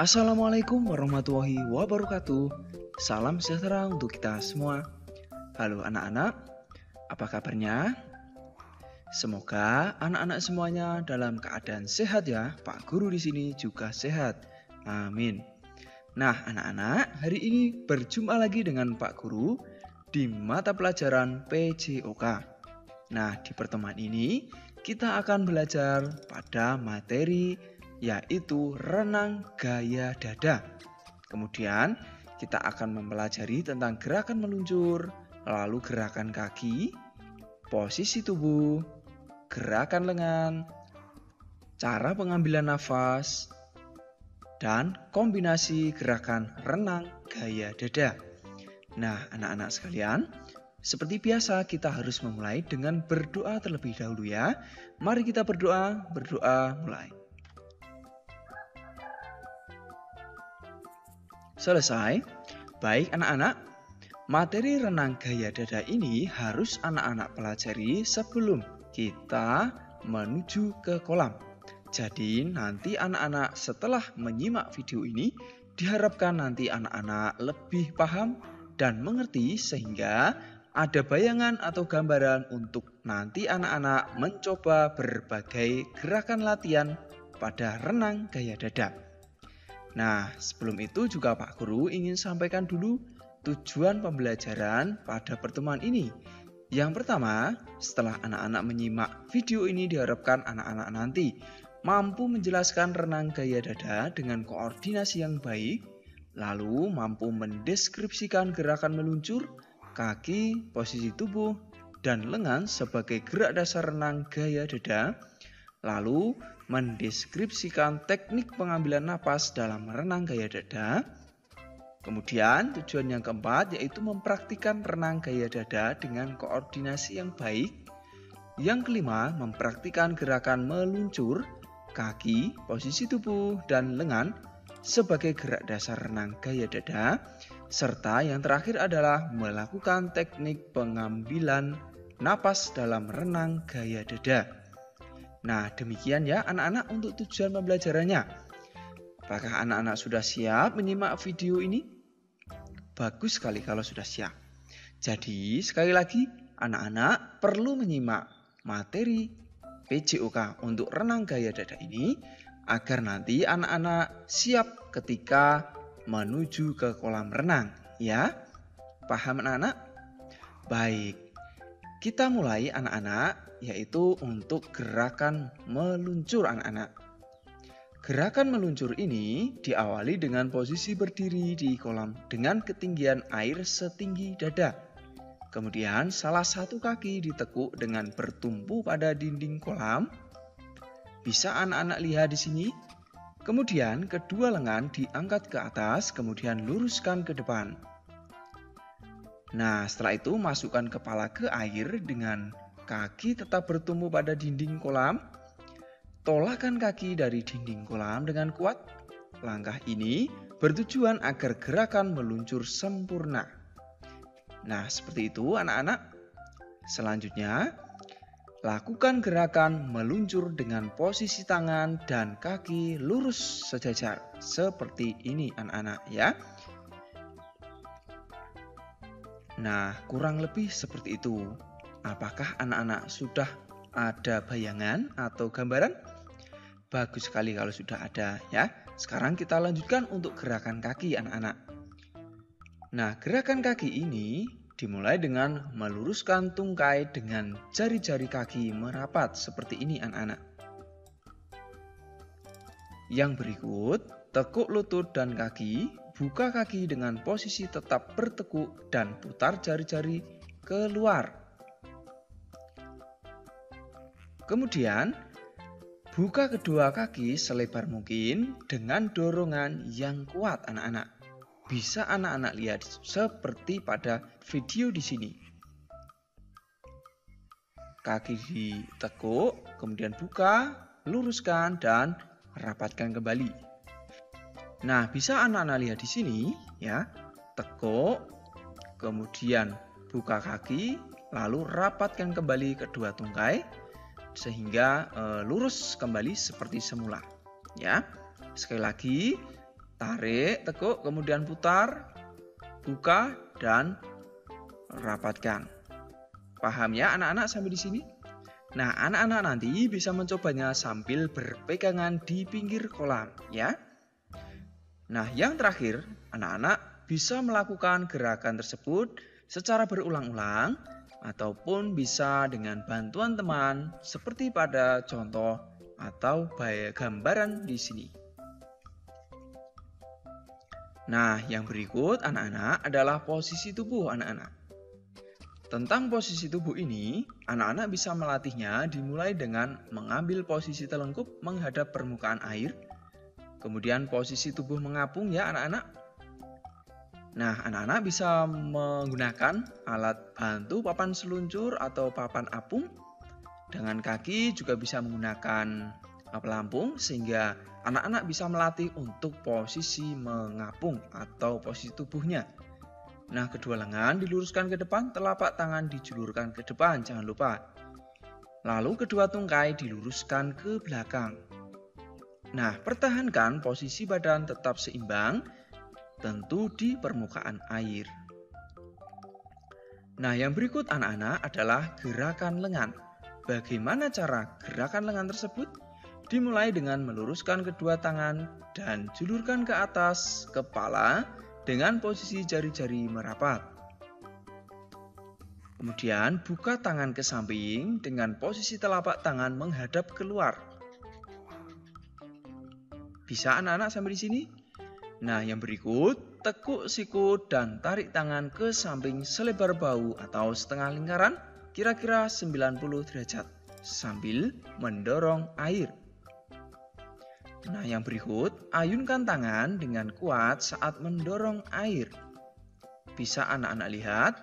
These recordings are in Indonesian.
Assalamualaikum warahmatullahi wabarakatuh. Salam sejahtera untuk kita semua. Halo anak-anak, apa kabarnya? Semoga anak-anak semuanya dalam keadaan sehat ya. Pak Guru di sini juga sehat. Amin. Nah, anak-anak, hari ini berjumpa lagi dengan Pak Guru di mata pelajaran PJOK. Nah, di pertemuan ini kita akan belajar pada materi yaitu renang gaya dada. Kemudian kita akan mempelajari tentang gerakan meluncur, lalu gerakan kaki, posisi tubuh, gerakan lengan, cara pengambilan nafas, dan kombinasi gerakan renang gaya dada. Nah, anak-anak sekalian, seperti biasa kita harus memulai dengan berdoa terlebih dahulu ya. Mari kita berdoa mulai. Selesai. Baik anak-anak, materi renang gaya dada ini harus anak-anak pelajari sebelum kita menuju ke kolam. Jadi nanti anak-anak setelah menyimak video ini, diharapkan nanti anak-anak lebih paham dan mengerti sehingga ada bayangan atau gambaran untuk nanti anak-anak mencoba berbagai gerakan latihan pada renang gaya dada. Nah, sebelum itu juga Pak Guru ingin sampaikan dulu tujuan pembelajaran pada pertemuan ini. Yang pertama, setelah anak-anak menyimak video ini diharapkan anak-anak nanti mampu menjelaskan renang gaya dada dengan koordinasi yang baik, lalu mampu mendeskripsikan gerakan meluncur, kaki, posisi tubuh, dan lengan sebagai gerak dasar renang gaya dada, lalu mendeskripsikan teknik pengambilan napas dalam renang gaya dada. Kemudian tujuan yang keempat yaitu mempraktikkan renang gaya dada dengan koordinasi yang baik. Yang kelima, mempraktikkan gerakan meluncur, kaki, posisi tubuh, dan lengan sebagai gerak dasar renang gaya dada. Serta yang terakhir adalah melakukan teknik pengambilan napas dalam renang gaya dada. Nah, demikian ya anak-anak untuk tujuan pembelajarannya. Apakah anak-anak sudah siap menyimak video ini? Bagus sekali kalau sudah siap. Jadi, sekali lagi anak-anak perlu menyimak materi PJOK untuk renang gaya dada ini agar nanti anak-anak siap ketika menuju ke kolam renang, ya. Paham anak-anak? Baik. Kita mulai anak-anak yaitu untuk gerakan meluncur anak-anak. Gerakan meluncur ini diawali dengan posisi berdiri di kolam dengan ketinggian air setinggi dada. Kemudian salah satu kaki ditekuk dengan bertumpu pada dinding kolam. Bisa anak-anak lihat di sini. Kemudian kedua lengan diangkat ke atas, kemudian luruskan ke depan. Nah, setelah itu masukkan kepala ke air dengan kaki tetap bertumpu pada dinding kolam. Tolakkan kaki dari dinding kolam dengan kuat. Langkah ini bertujuan agar gerakan meluncur sempurna. Nah, seperti itu anak-anak. Selanjutnya, lakukan gerakan meluncur dengan posisi tangan dan kaki lurus sejajar. Seperti ini anak-anak ya. Nah, kurang lebih seperti itu. Apakah anak-anak sudah ada bayangan atau gambaran? Bagus sekali kalau sudah ada ya. Sekarang kita lanjutkan untuk gerakan kaki anak-anak. Nah, gerakan kaki ini dimulai dengan meluruskan tungkai dengan jari-jari kaki merapat seperti ini anak-anak. Yang berikut, tekuk lutut dan kaki, buka kaki dengan posisi tetap bertekuk dan putar jari-jari keluar. Kemudian, buka kedua kaki selebar mungkin dengan dorongan yang kuat anak-anak. Bisa anak-anak lihat seperti pada video di sini. Kaki ditekuk, kemudian buka, luruskan, dan rapatkan kembali. Nah, bisa anak-anak lihat di sini ya. Tekuk, kemudian buka kaki, lalu rapatkan kembali kedua tungkai sehingga lurus kembali seperti semula. Ya. Sekali lagi, Tarik, tekuk, kemudian putar, buka, dan rapatkan. Paham ya anak-anak sampai di sini? Nah, anak-anak nanti bisa mencobanya sambil berpegangan di pinggir kolam ya. Nah, yang terakhir, anak-anak bisa melakukan gerakan tersebut secara berulang-ulang ataupun bisa dengan bantuan teman seperti pada contoh atau gambaran di sini. Nah, yang berikut anak-anak adalah posisi tubuh anak-anak. Tentang posisi tubuh ini, anak-anak bisa melatihnya dimulai dengan mengambil posisi telungkup menghadap permukaan air, kemudian posisi tubuh mengapung ya anak-anak. Nah, anak-anak bisa menggunakan alat bantu papan seluncur atau papan apung. Dengan kaki juga bisa menggunakan pelampung sehingga anak-anak bisa melatih untuk posisi mengapung atau posisi tubuhnya. Nah, kedua lengan diluruskan ke depan, telapak tangan dijulurkan ke depan, jangan lupa. Lalu kedua tungkai diluruskan ke belakang. Nah, pertahankan posisi badan tetap seimbang, tentu di permukaan air. Nah, yang berikut anak-anak adalah gerakan lengan. Bagaimana cara gerakan lengan tersebut? Dimulai dengan meluruskan kedua tangan dan julurkan ke atas kepala dengan posisi jari-jari merapat. Kemudian buka tangan ke samping dengan posisi telapak tangan menghadap keluar. Bisa anak-anak sampai di sini? Nah, yang berikut, tekuk siku dan tarik tangan ke samping selebar bahu atau setengah lingkaran kira-kira 90 derajat sambil mendorong air. Nah, yang berikut, ayunkan tangan dengan kuat saat mendorong air. Bisa anak-anak lihat.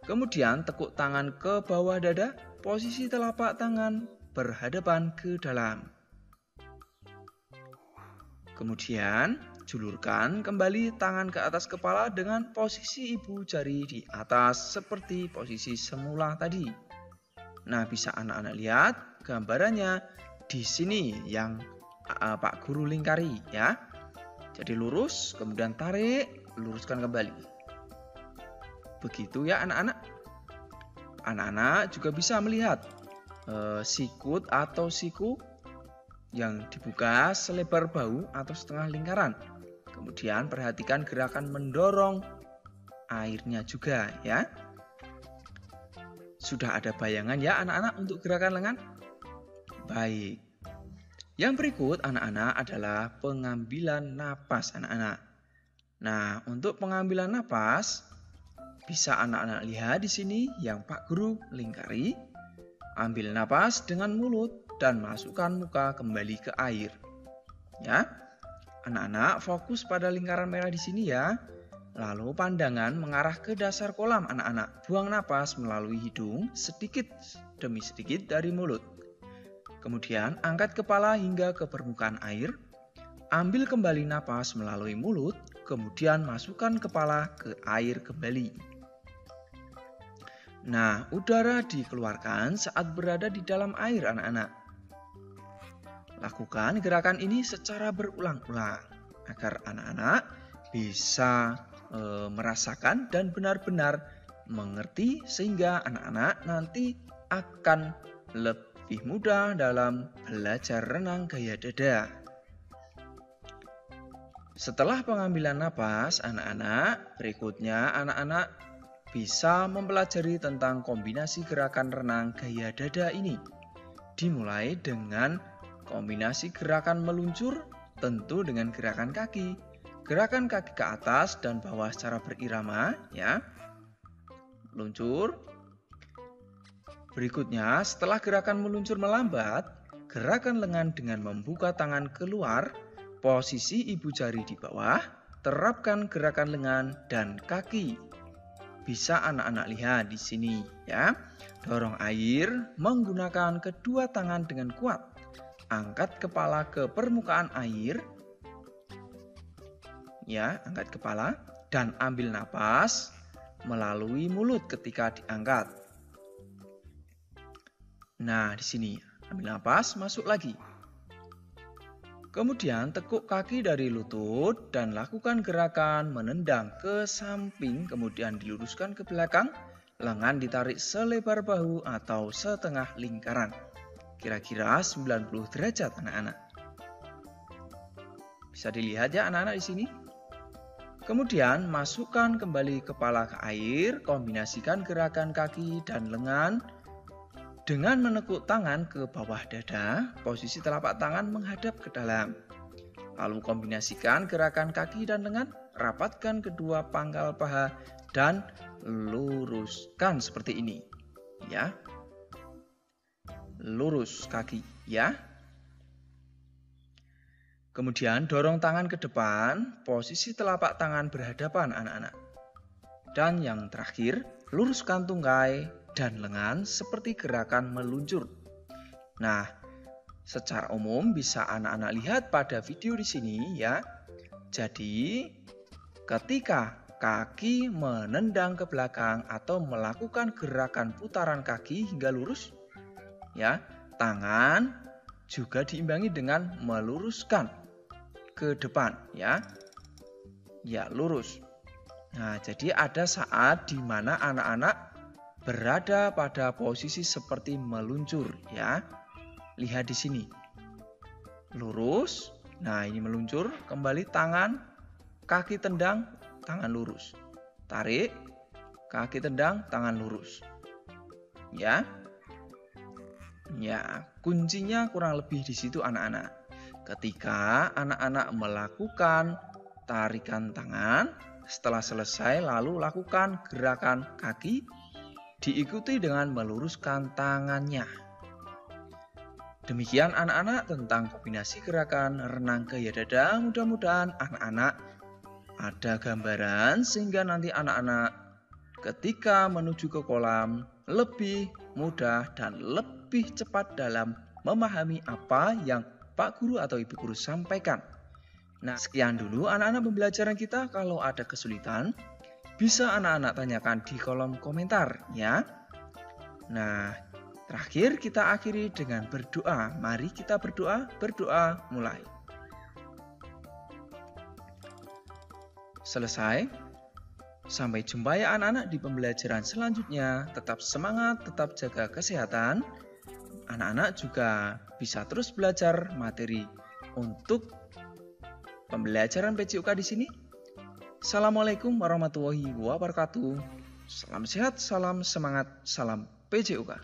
Kemudian tekuk tangan ke bawah dada, posisi telapak tangan berhadapan ke dalam. Kemudian, julurkan kembali tangan ke atas kepala dengan posisi ibu jari di atas seperti posisi semula tadi. Nah, bisa anak-anak lihat gambarannya di sini yang Pak Guru lingkari ya. Jadi lurus, kemudian tarik, luruskan kembali. Begitu ya anak-anak. Anak-anak juga bisa melihat sikut atau siku yang dibuka selebar bahu atau setengah lingkaran. Kemudian perhatikan gerakan mendorong airnya juga ya. Sudah ada bayangan ya anak-anak untuk gerakan lengan? Baik. Yang berikut anak-anak adalah pengambilan napas anak-anak. Nah, untuk pengambilan napas bisa anak-anak lihat di sini yang Pak Guru lingkari. Ambil napas dengan mulut dan masukkan muka kembali ke air. Ya. Anak-anak fokus pada lingkaran merah di sini ya. Lalu pandangan mengarah ke dasar kolam anak-anak. Buang napas melalui hidung sedikit demi sedikit dari mulut. Kemudian angkat kepala hingga ke permukaan air. Ambil kembali napas melalui mulut, kemudian masukkan kepala ke air kembali. Nah, udara dikeluarkan saat berada di dalam air anak-anak. Lakukan gerakan ini secara berulang-ulang agar anak-anak bisa merasakan dan benar-benar mengerti sehingga anak-anak nanti akan lebih mudah dalam belajar renang gaya dada. Setelah pengambilan napas anak-anak, berikutnya anak-anak bisa mempelajari tentang kombinasi gerakan renang gaya dada ini. Dimulai dengan kombinasi gerakan meluncur, tentu dengan gerakan kaki. Gerakan kaki ke atas dan bawah secara berirama ya. Luncur. Berikutnya, setelah gerakan meluncur melambat, gerakan lengan dengan membuka tangan keluar, posisi ibu jari di bawah, terapkan gerakan lengan dan kaki. Bisa anak-anak lihat di sini ya. Dorong air menggunakan kedua tangan dengan kuat. Angkat kepala ke permukaan air. Ya, angkat kepala dan ambil napas melalui mulut ketika diangkat. Nah, di sini ambil napas, masuk lagi. Kemudian tekuk kaki dari lutut dan lakukan gerakan menendang ke samping, kemudian diluruskan ke belakang, lengan ditarik selebar bahu atau setengah lingkaran. Kira-kira 90 derajat anak-anak. Bisa dilihat ya anak-anak di sini. Kemudian masukkan kembali kepala ke air, kombinasikan gerakan kaki dan lengan dengan menekuk tangan ke bawah dada, posisi telapak tangan menghadap ke dalam. Lalu kombinasikan gerakan kaki dan lengan, rapatkan kedua pangkal paha dan luruskan seperti ini. Ya. Lurus kaki, ya. Kemudian dorong tangan ke depan, posisi telapak tangan berhadapan anak-anak. Dan yang terakhir, luruskan tungkai dan lengan seperti gerakan meluncur. Nah, secara umum bisa anak-anak lihat pada video di sini ya. Jadi, ketika kaki menendang ke belakang atau melakukan gerakan putaran kaki hingga lurus, ya, tangan juga diimbangi dengan meluruskan ke depan ya. Ya, lurus. Nah, jadi ada saat di mana anak-anak berada pada posisi seperti meluncur ya. Lihat di sini. Lurus. Nah, ini meluncur, kembali tangan, kaki tendang, tangan lurus. Tarik, kaki tendang, tangan lurus. Ya. Ya, kuncinya kurang lebih di situ anak-anak. Ketika anak-anak melakukan tarikan tangan, setelah selesai lalu lakukan gerakan kaki, diikuti dengan meluruskan tangannya. Demikian anak-anak tentang kombinasi gerakan renang gaya dada. Mudah-mudahan anak-anak ada gambaran sehingga nanti anak-anak ketika menuju ke kolam lebih mudah dan lebih cepat dalam memahami apa yang Pak Guru atau Ibu Guru sampaikan. Nah, sekian dulu anak-anak pembelajaran kita. Kalau ada kesulitan, bisa anak-anak tanyakan di kolom komentar ya. Nah, terakhir kita akhiri dengan berdoa. Mari kita berdoa mulai. Selesai. Sampai jumpa ya anak-anak di pembelajaran selanjutnya. Tetap semangat, tetap jaga kesehatan. Anak-anak juga bisa terus belajar materi untuk pembelajaran PJUK di sini. Assalamualaikum warahmatullahi wabarakatuh. Salam sehat, salam semangat, salam PJUK.